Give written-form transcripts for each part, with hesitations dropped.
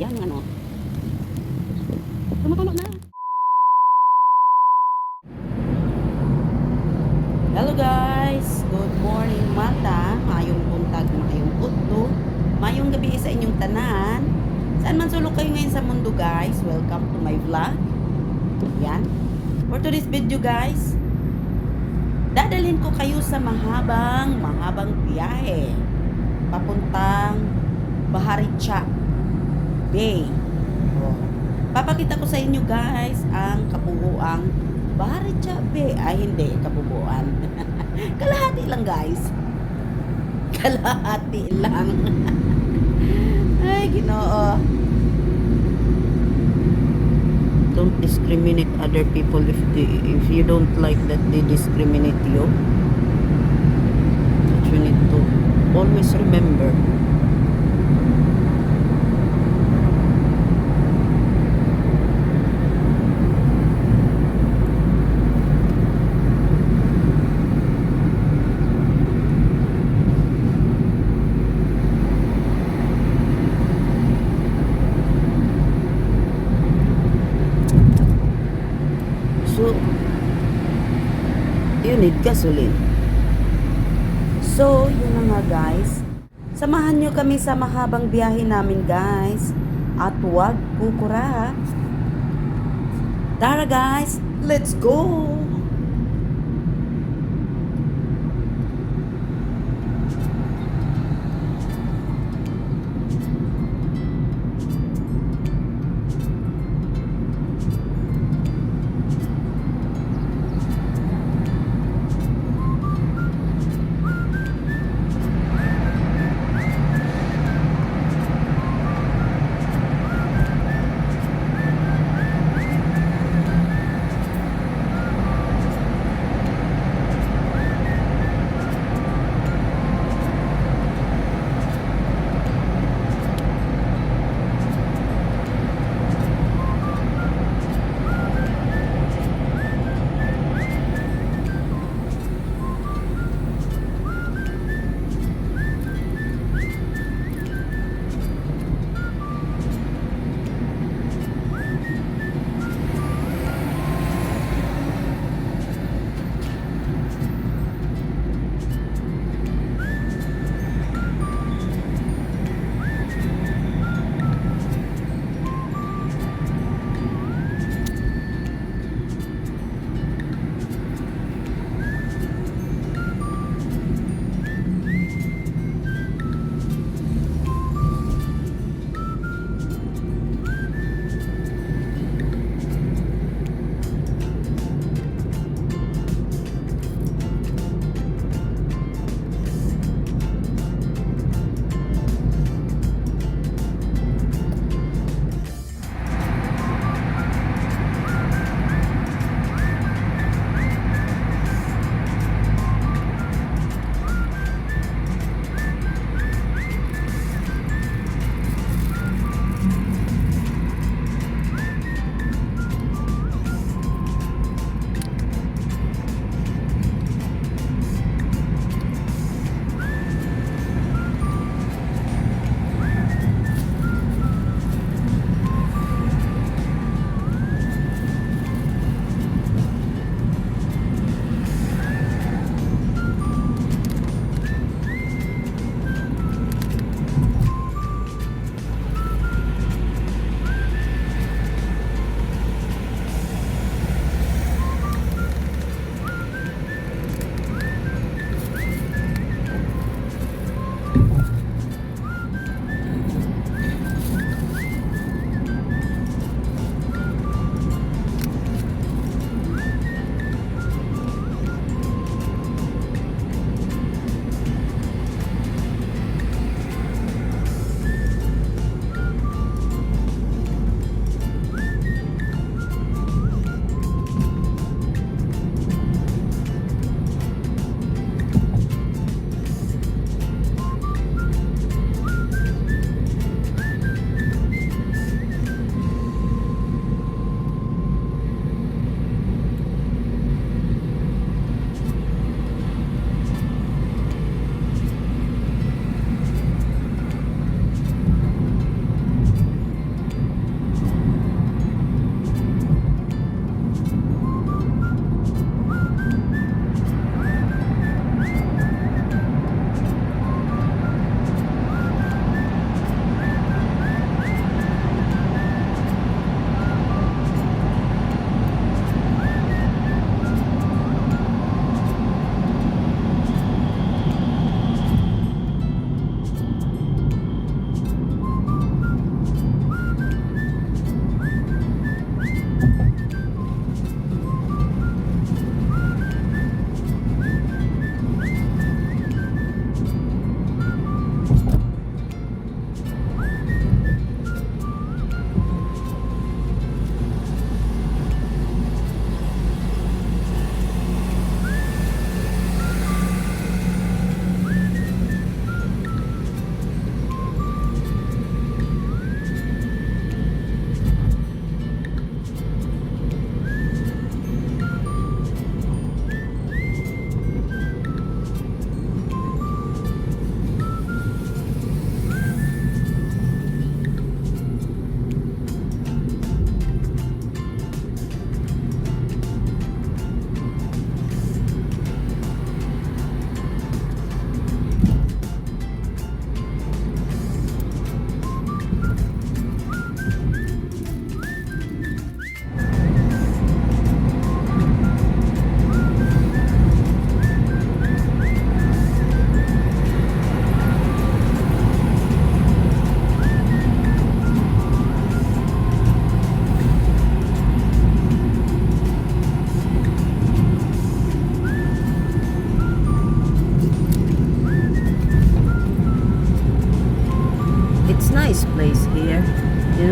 Yan, ano. Tumutulo na. Hello guys, good morning mata, mayong buntag, mayong udto, mayong gabi sa inyong tanan. Saan man sulok kayo ngayon sa mundo guys, welcome to my vlog. Yan. For today's video guys, dadalhin ko kayo sa mahabang biyahe papuntang Baharicha Bay. Oh. Papakita ko sa inyo guys ang kabuuang Baharicha Bay. Ay hindi, kabuuan. Kalahati lang guys. Kalahati lang. Ay, Ginoo. Don't discriminate other people if you don't like that they discriminate you. But you need to always remember. So, you need gasoline. So, yun na nga guys. Samahan nyo kami sa mahabang biyahe namin guys. At huwag kukura. Tara guys, let's go!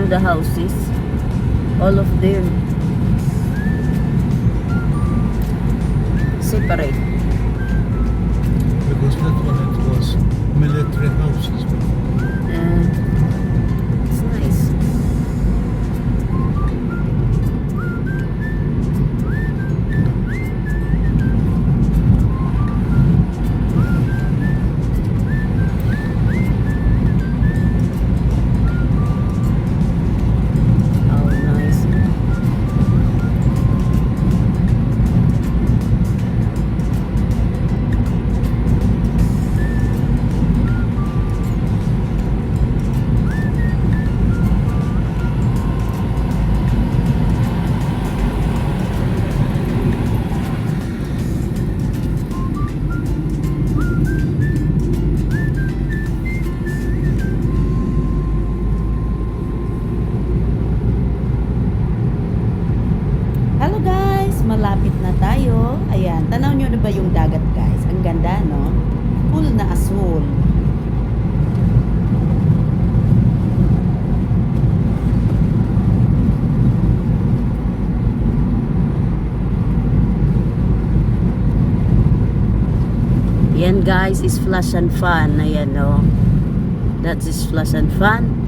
the houses. All of them. Separate. Because that one it was military houses. It's nice. Oh, nice. Hello guys, malapit na tayo. Ayan, tanaw nyo na ba yung dagat guys? Ang ganda, no? Full na asul. Yan guys is Flash and Fun. Ayan, no? That is Flash and Fun.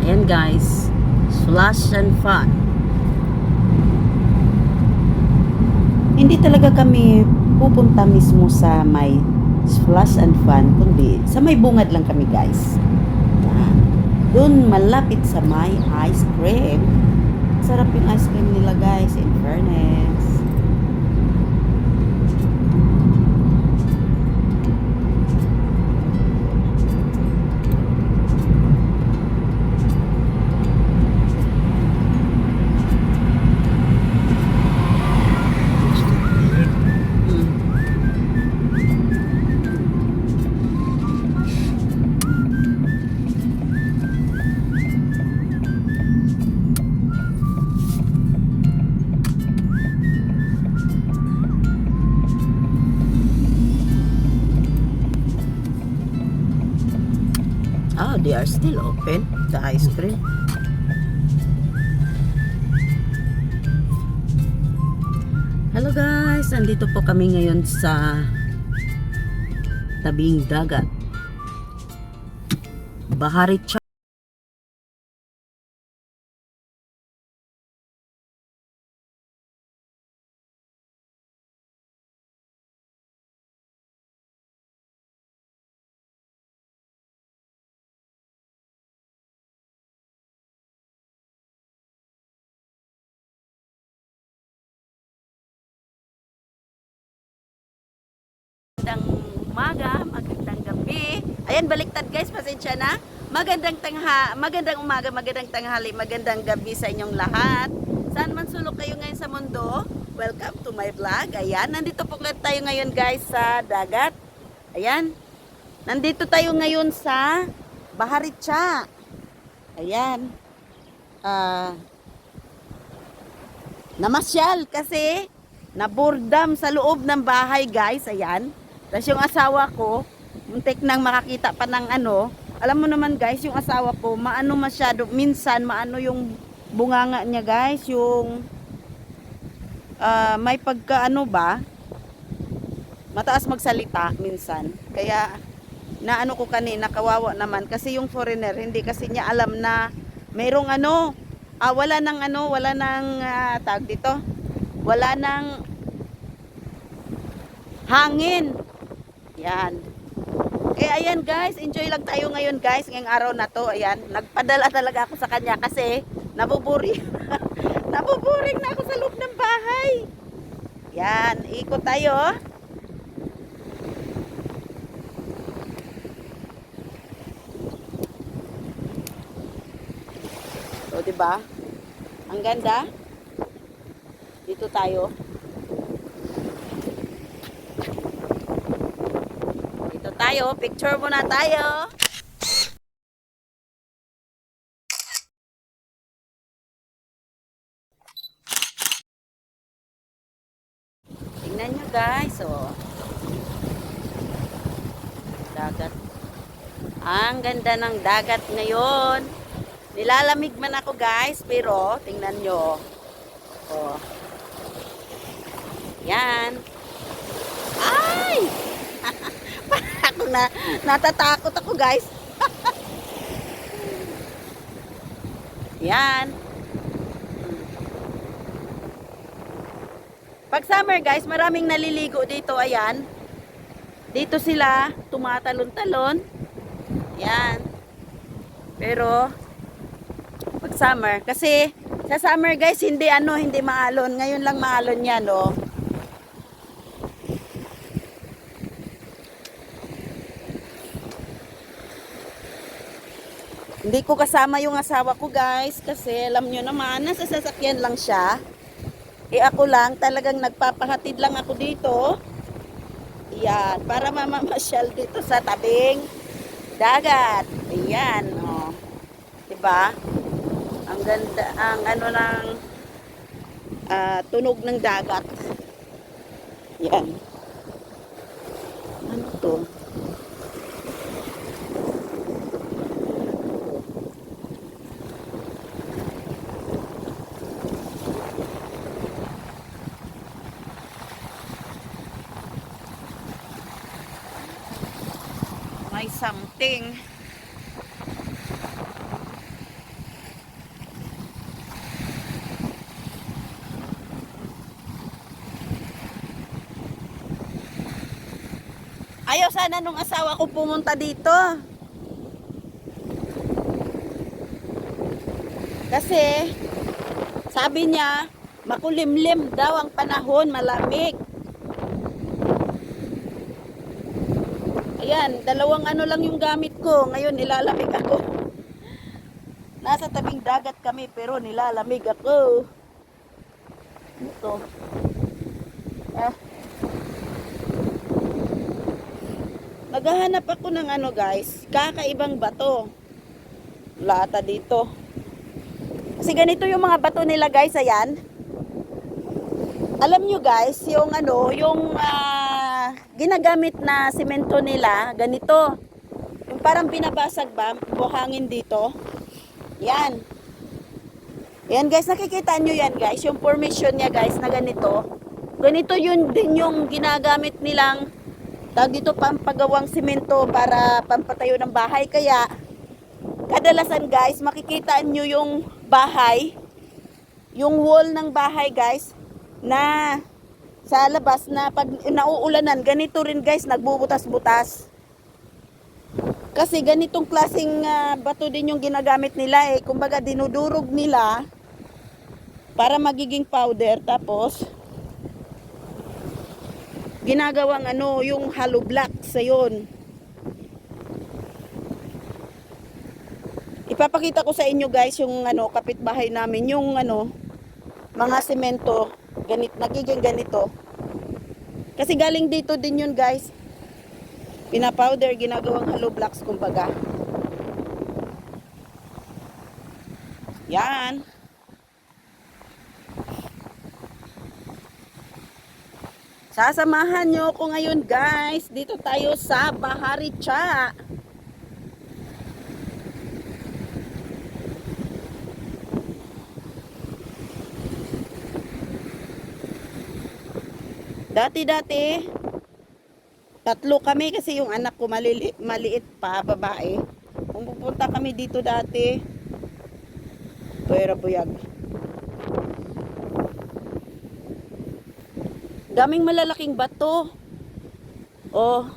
Ayan guys, Flash and Fun. Hindi talaga kami pupunta mismo sa may Flash and Fun, kundi sa may bungad lang kami guys. Doon malapit sa may ice cream. Sarap yung ice cream nila guys, in fairness. Oh, they are still open, the ice cream. Hello guys, nandito po kami ngayon sa tabing dagat. Bahari Char. Magandang umaga, magandang gabi. Ayan, baliktad guys, pasensya na. Magandang umaga, magandang tanghali, magandang gabi sa inyong lahat. Saan man sulok kayo ngayon sa mundo, welcome to my vlog. Ayan, nandito po tayo ngayon guys sa dagat. Ayan, nandito tayo ngayon sa Bahari Char. Ayan. Namasyal kasi naburdam sa loob ng bahay guys. Ayan. Tapos yung asawa ko, muntik nang makakita pa ng ano. Alam mo naman guys, yung asawa ko, maano masyado, minsan maano yung bunganga niya guys, yung may pagkaano ba, mataas magsalita minsan. Kaya naano ko kanina, kawawa naman kasi yung foreigner, hindi kasi niya alam na mayroong ano, wala nang tag dito, wala nang hangin. Yan. Kaya ayan guys, enjoy lang tayo ngayon guys, ngayong araw na to. Ayan, nagpadala talaga ako sa kanya kasi nabuburing. Nabuburing na ako sa loob ng bahay. Yan, ikot tayo. O, diba? Ang ganda. Dito tayo. Dito tayo. Picture muna tayo. Tingnan nyo guys. Oh. dagat. Ang ganda ng dagat ngayon. Nilalamig man ako guys, pero tingnan nyo. Oh. Yan. Ay! Ako natatakot ako guys. Yan. Pag summer guys, maraming naliligo dito. Ayan. Dito sila tumatalon-talon. Yan. Pero pag summer, kasi sa summer guys, hindi maalon. Ngayon lang maalon yan, oh. Hindi ko kasama yung asawa ko guys, kasi alam nyo naman, nasa sasakyan lang siya. Ako lang, talagang nagpapahatid lang ako dito. Yan, para mamamasyal dito sa tabing dagat. Ayan, oh. Diba? Ang ganda, ang ng tunog ng dagat. Yan. Ano to? May something. Ayaw sana nung asawa ko pumunta dito. Kasi sabi niya, makulimlim daw ang panahon, malamig. Ayan, dalawang lang yung gamit ko. Ngayon nilalamig ako. Nasa tabing dagat kami pero nilalamig ako. Ito. Naghahanap ako ng guys, kakaibang bato. Lata dito. Kasi ganito yung mga bato nila guys, ayan. Alam nyo guys, yung ginagamit na simento nila, ganito. Yung parang binabasag ba, buhangin dito. Yan. Yan guys, nakikita nyo yan guys, yung formation niya guys na ganito. Ganito yun din yung ginagamit nilang tawag dito pampagawang simento para pampatayo ng bahay. Kaya kadalasan guys, makikita nyo yung bahay, yung wall ng bahay guys, na sa labas na pag nauulanan, ganito rin guys, nagbubutas-butas. Kasi ganitong klaseng bato din yung ginagamit nila eh. Kumbaga dinudurog nila para magiging powder, tapos ginagawang yung hollow blocks ayon. Ipapakita ko sa inyo guys yung kapitbahay namin, yung mga semento, nagiging ganito. Kasi galing dito din yun guys. Pinapowder, ginagawang hollow blocks kumbaga. Yan. Sasamahan nyo ko ngayon guys. Dito tayo sa Baharicha. Dati-dati, tatlo kami kasi yung anak ko maliit pa, babae. Kung pupunta kami dito dati, Puera Buyag. Daming malalaking bato. Oh,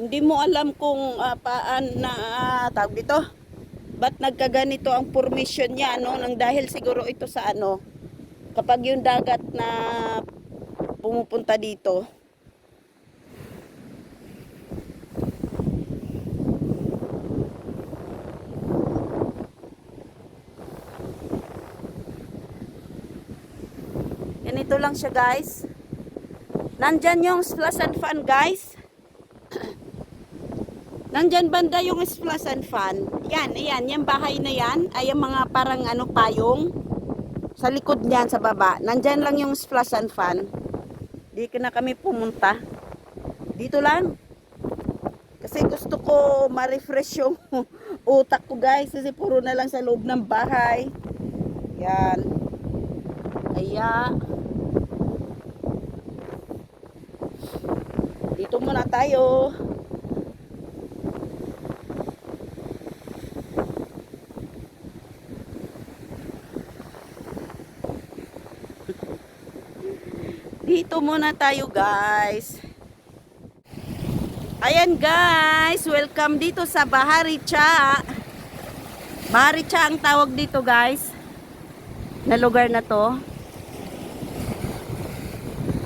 hindi mo alam kung tawag dito. Ba't nagkaganito ang formation niya, nang dahil siguro ito sa kapag yung dagat na pumupunta dito. Ganito lang siya guys. Nandyan yung splash and fan guys. Nandyan banda yung splash and fan. Yan, ayan, yung bahay na yan. Ay yung mga parang payong. Sa likod niyan, sa baba. Nandyan lang yung splash and fan. Di na kami pumunta. Dito lang. Kasi gusto ko ma-refresh yung utak ko guys. Kasi puro na lang sa loob ng bahay. Yan. Kaya, dito muna tayo. Dito muna tayo guys. Ayan guys, welcome dito sa Baharicha. Baharicha ang tawag dito guys. Na lugar na to.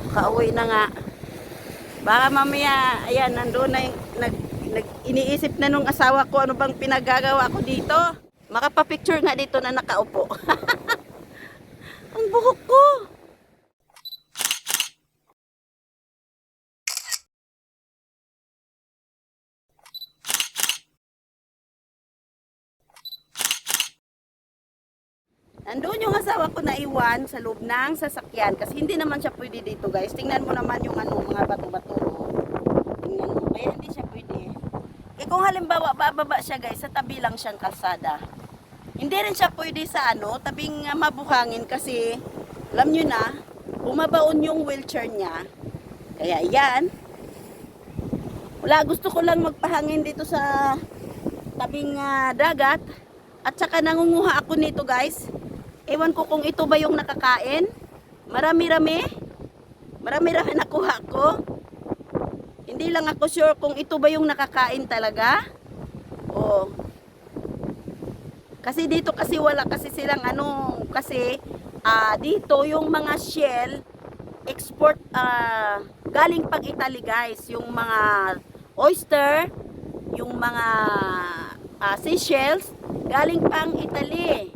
Kauwi na nga. Baka mamaya, ayan, nandoon na yung, iniisip na nung asawa ko ano bang pinagagawa ko dito. Makapapicture nga dito na nakaupo. Ang buhok ko. Nandoon yung asawa ko na iwan sa loob ng sasakyan kasi hindi naman siya pwede dito guys. Tingnan mo naman yung ano, mga bato-bato. Tingnan mo, kaya hindi siya pwede. Eh kung halimbawa bababa siya guys, sa tabi lang siyang kalsada. Hindi rin siya pwede sa ano, tabing mabuhangin kasi alam nyo na, bumabaon yung wheelchair niya. Kaya yan. Wala, gusto ko lang magpahangin dito sa tabing dagat. At saka nangunguha ako nito guys. Ewan ko kung ito ba yung nakakain. Marami-rami nakuha ko. Hindi lang ako sure kung ito ba yung nakakain talaga. Oh. Kasi dito kasi wala kasi silang ano, kasi dito yung mga shell export galing pang Italy guys. Yung mga oyster, yung mga seashells galing pang Italy.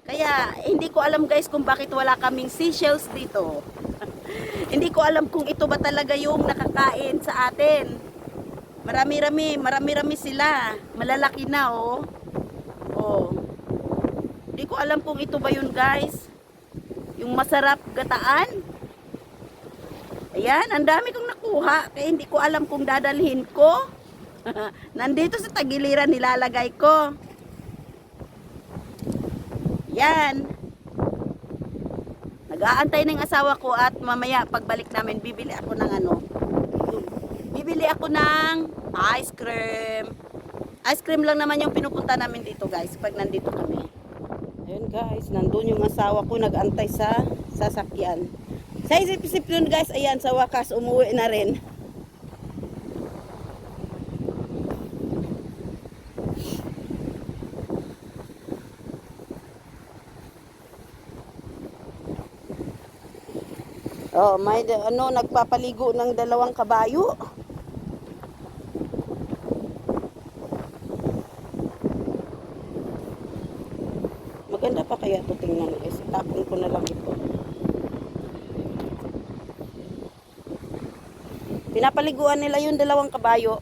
Kaya hindi ko alam guys kung bakit wala kaming seashells dito. Hindi ko alam kung ito ba talaga yung nakakain sa atin. Marami-rami sila. Malalaki na oh. Oh. Hindi ko alam kung ito ba yun guys. Yung masarap gataan. Ayan, ang dami kong nakuha. Kaya hindi ko alam kung dadalhin ko. Nandito sa tagiliran nilalagay ko. Yan. Nag-aantay ng asawa ko at mamaya pagbalik namin bibili ako ng ano. Bibili ako ng ice cream. Ice cream lang naman yung pinupunta namin dito guys pag nandito kami. Ayun guys, nandun yung asawa ko nag-antay sa sasakyan. Sa isip-isip yun guys, ayan sa wakas umuwi na rin. Oh, may ano nagpapaligo ng dalawang kabayo. Maganda pa kaya ito tingnan guys. Tapon ko na lang ito. Pinapaliguan nila yung dalawang kabayo.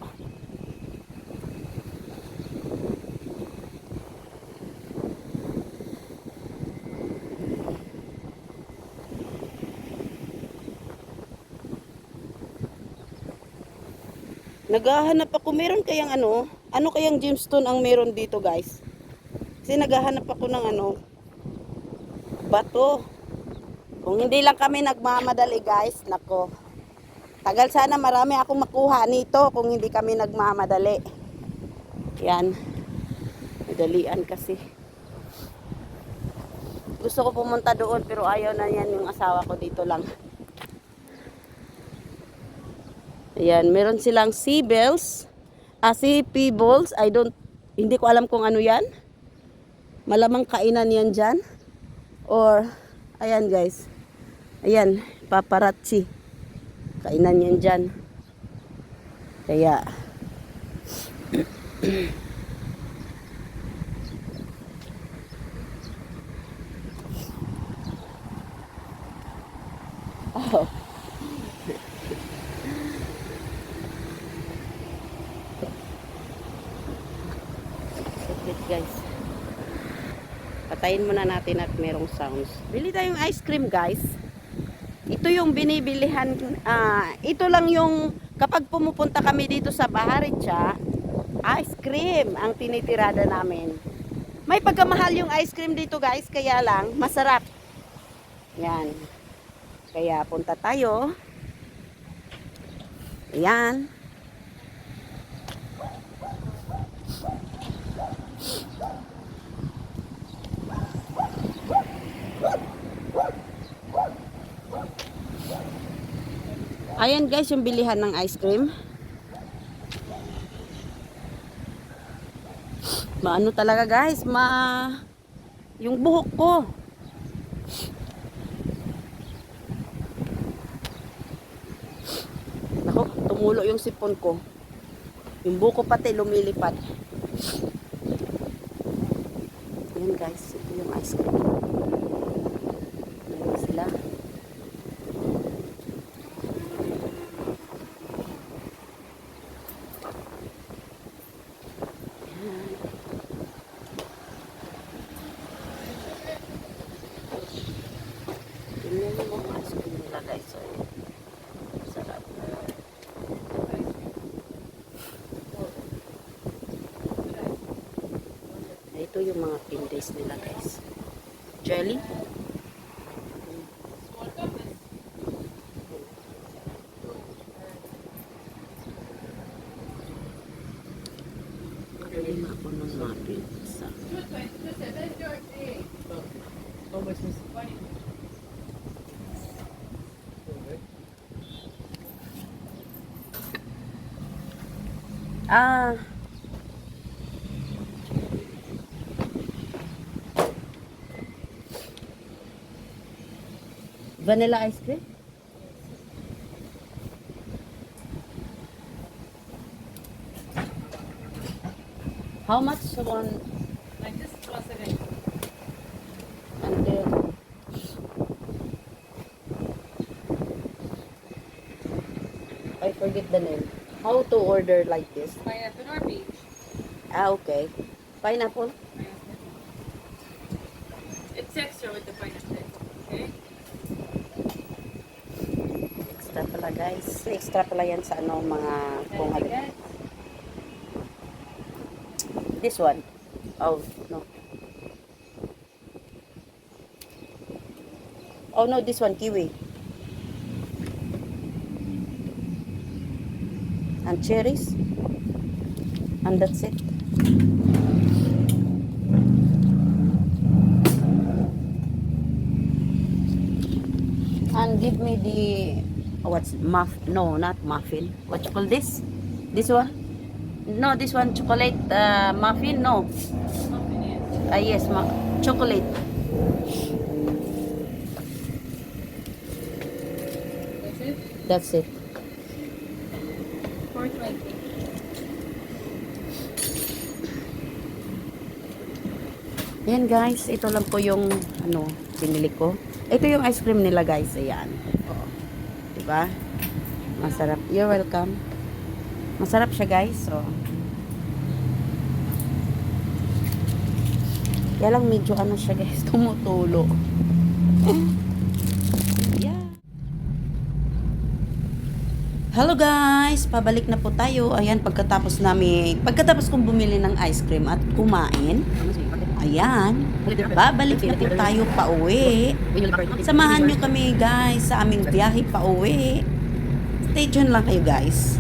Naghahanap ako, meron kayang ano kayang gemstone ang meron dito guys. Kasi naghahanap ako ng ano, bato. Kung hindi lang kami nagmamadali guys, nako. Tagal sana marami akong makuha nito kung hindi kami nagmamadali. Yan. Madalian kasi. Gusto ko pumunta doon pero ayaw na yan yung asawa ko dito lang. Ayan, meron silang sea bells, sea pebbles, hindi ko alam kung ano yan. Malamang kainan yan dyan. Or, ayan guys. Ayan, paparazzi. Kainan yan dyan. Kaya, oh. Guys, patayin muna natin at merong sounds. Bili tayong ice cream guys. Ito yung binibilihan, ito lang yung Kapag pumupunta kami dito sa Baharitsa, ice cream ang tinitirada namin. May pagkamahal yung ice cream dito guys, kaya lang masarap. Yan. Kaya punta tayo. Yan. Ayan guys, yung bilihan ng ice cream. Maano talaga guys, yung buhok ko. Nako, tumulo yung sipon ko. Yung buhok ko pati lumilipad. Ayan guys, ito yung ice cream. Ayan sila. Tingnan mo ang ice cream nila guys. So, sarap. Ito yung mga pindays nila guys. Jelly. Lima ako ng mga pizza. Ah. Vanilla ice cream? How much one? Like this plus again. And I forget the name. How to order like this? Pineapple or peach? Ah, okay. Pineapple? It's extra with the pineapple. Okay? Extra pala guys. Extra pala yan sa ano mga kung ano. Again? This one. Oh, no. Oh no, this one, kiwi. And cherries. And that's it. And give me the what's no, not muffin. What you call this? This one? No, this one chocolate muffin. No. Something is. Yes, chocolate. That's it? That's it. 420. Ayan guys, ito lang po yung ano, binili ko. Ito yung ice cream nila guys, ayan. Oh. 'Di ba? Masarap. You're welcome. Masarap siya guys. So. Kaya lang medyo ano siya guys, tumutulo. Yeah. Hello guys, pabalik na po tayo. Ayan, pagkatapos kong bumili ng ice cream at kumain. Ayan, babalik na po tayo pa uwi. Samahan nyo kami guys sa aming biyahe pa uwi. Stay tuned lang kayo guys.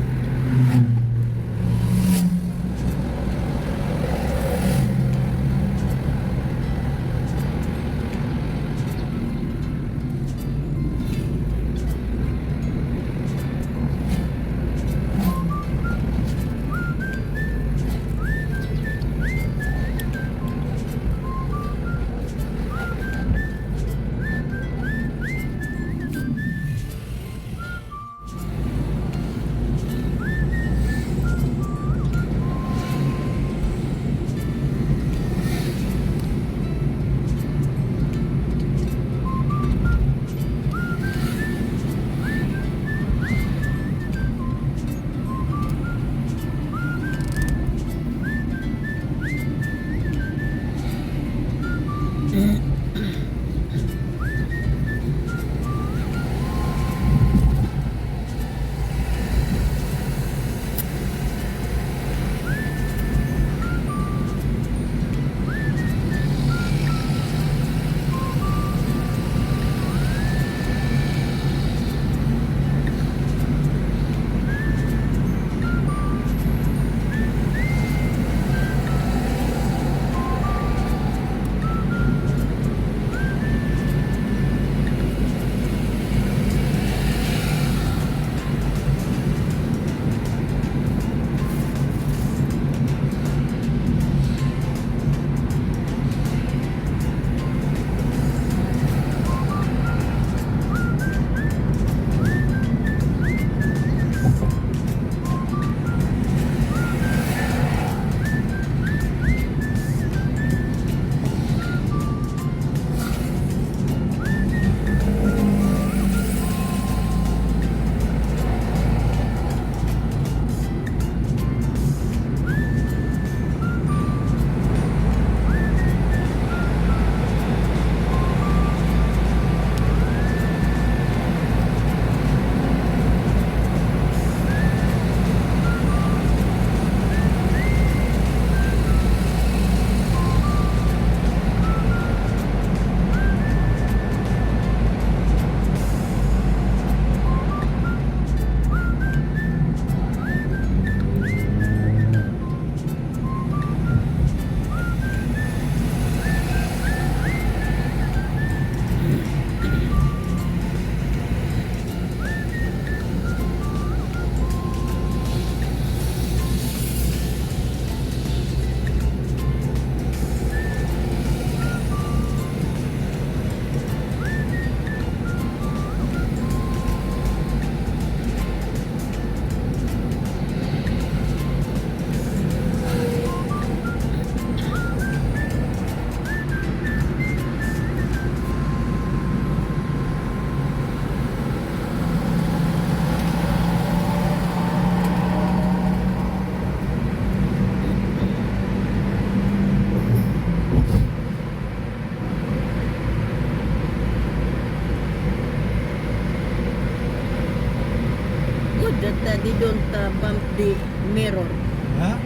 Huh?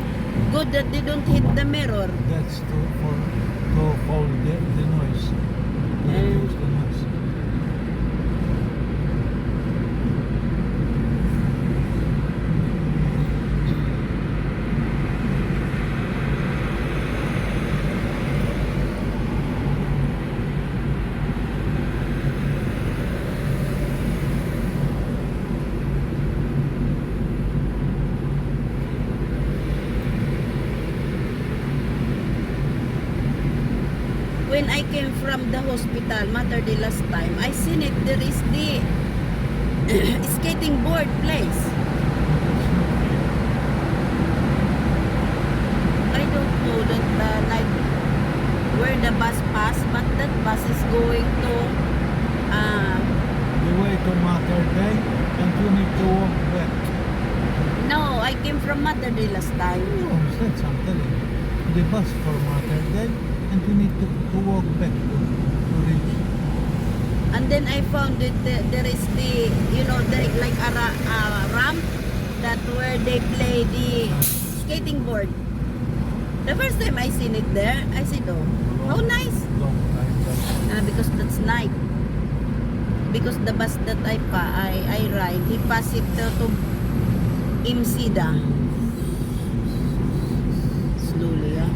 Good that they don't hit the mirror. That's to hold the noise. To reduce the noise. When I came from the hospital, Mother Day last time, I seen it. There is the skating board place. I don't know that like where the bus pass, but that bus is going to The way to Mater Day, and you need to walk back. no, I came from Mother Day last time. No, that's I'm telling you. The bus for Mater Day, and you need to walk back to reach. And then I found that there is the, you know, like a ramp that where they play the skating board. The first time I seen it there, I said, oh, how nice. Long time back. Because that's night. Because the bus that I ride, he pass it to Imsida. Slowly, ah.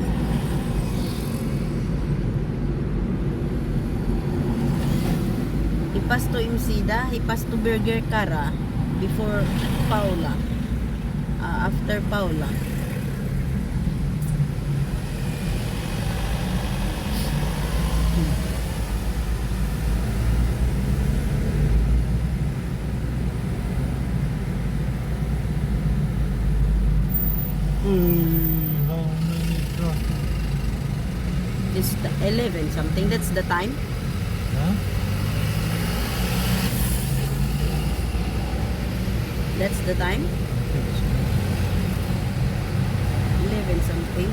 He passed to Imsida, he passed to Burger Cara before Paula. After Paula. How many traffic? It's the 11 something. That's the time. Huh? That's the time. 11 something.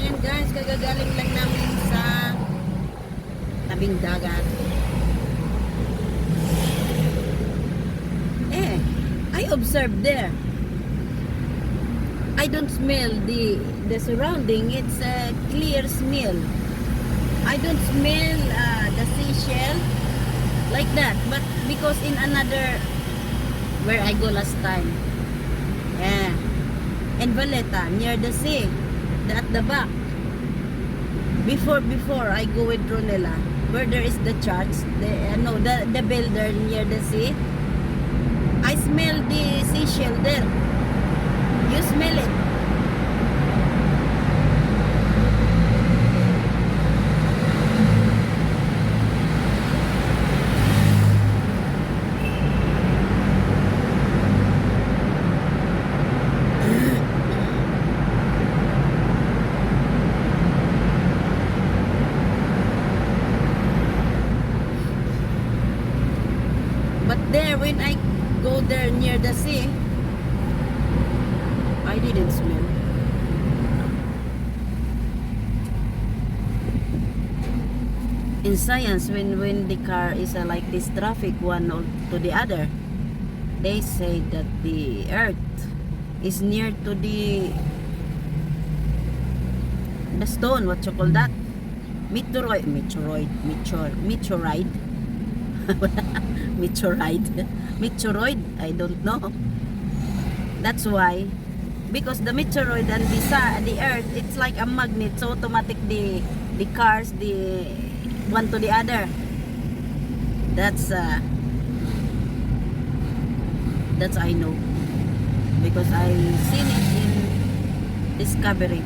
Yan guys, kagagaling lang namin sa tabing dagat. I observed there. I don't smell the surrounding. It's a clear smell. I don't smell the seashell like that. But because in another where I go last time, in Valletta near the sea, at the back. Before I go with Ronella, where there is the church, the builder near the sea. I smell the seashell there. You smell it? But there, when I go there near the sea, I didn't smell. In science, when the car is like this traffic one to the other, they say that the earth is near to the stone, what you call that? Meteorite. Meteoroid, I don't know. That's why, because the meteoroid and the earth, it's like a magnet, so automatic the cars, the one to the other. That's I know, because I seen it in Discovery.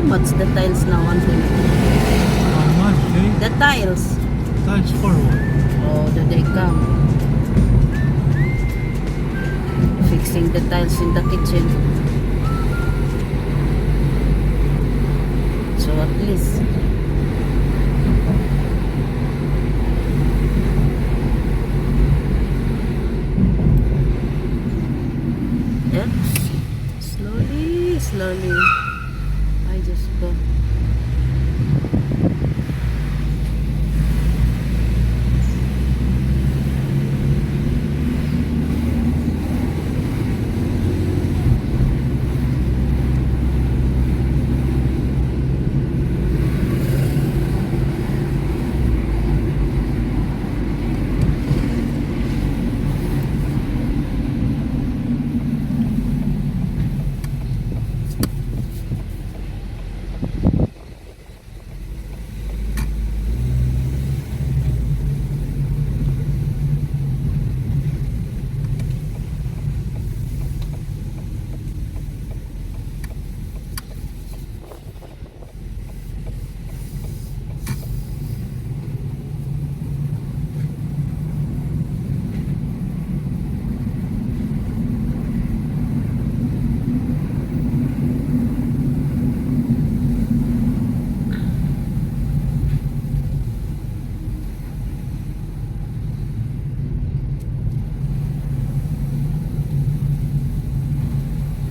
much the tiles now, Anthony? How much, eh? The tiles. Tiles for what? Oh, do they come? Fixing the tiles in the kitchen. So at least. Yep. Slowly, slowly. I just go.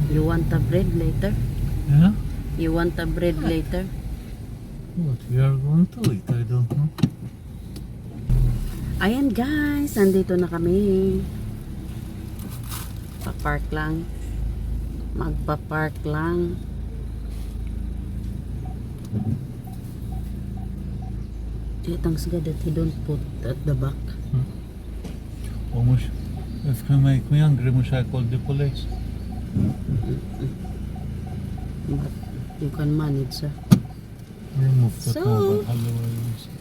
You want a bread later? Yeah? You want a bread later? What we are going to eat, I don't know. Ayan guys, nandito na kami. Pa-park lang. Magpa-park lang. Itang good that he don't put at the back. Almost, if you make me angry, must I call the police? But you can manage, sir. Remove the So- cover, otherwise.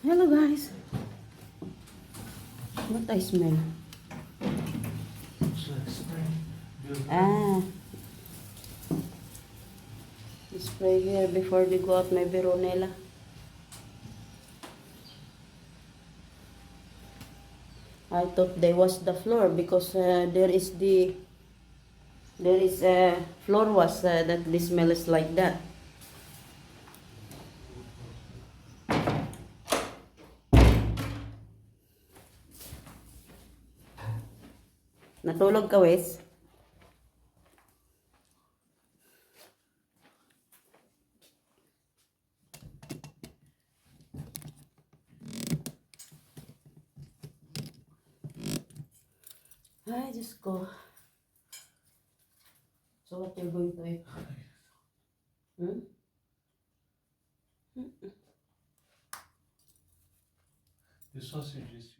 Hello guys. What I smell? Ah. Spray here before they go out my Veronella. I thought they wash the floor because there is a floor wash that the smell is like that. Natulog ka, Wes? Ay, Diyos ko. So what you're going to eat? Hmm? The sausage is